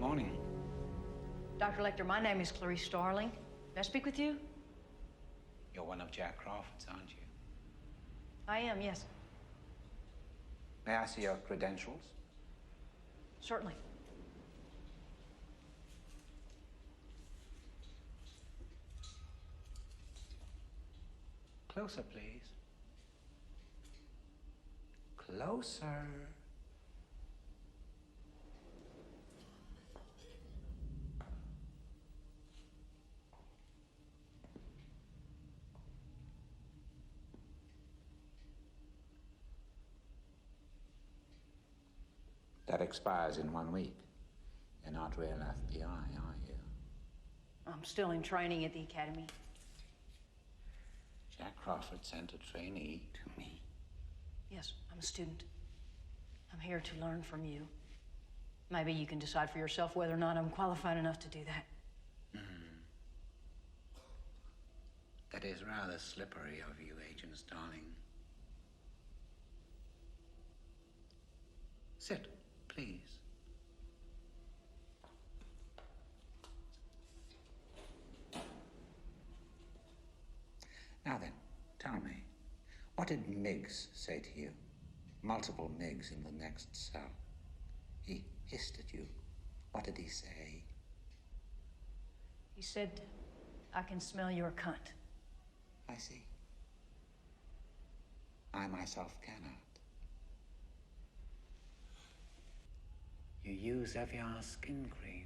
morning. Dr. Lecter, my name is Clarice Starling. May I speak with you? You're one of Jack Crawford's, aren't you? I am, yes. May I see your credentials? Certainly. Closer, please. Closer. That expires in 1 week. You're not real FBI, are you? I'm still in training at the academy. Jack Crawford sent a trainee to me. Yes, I'm a student. I'm here to learn from you. Maybe you can decide for yourself whether or not I'm qualified enough to do that. That is rather slippery of you, Agent Starling. Sit, please. Now then, tell me, what did Miggs say to you? Multiple Miggs in the next cell. He hissed at you. What did he say? He said, I can smell your cunt. I see. I myself cannot. You use Evian skin cream.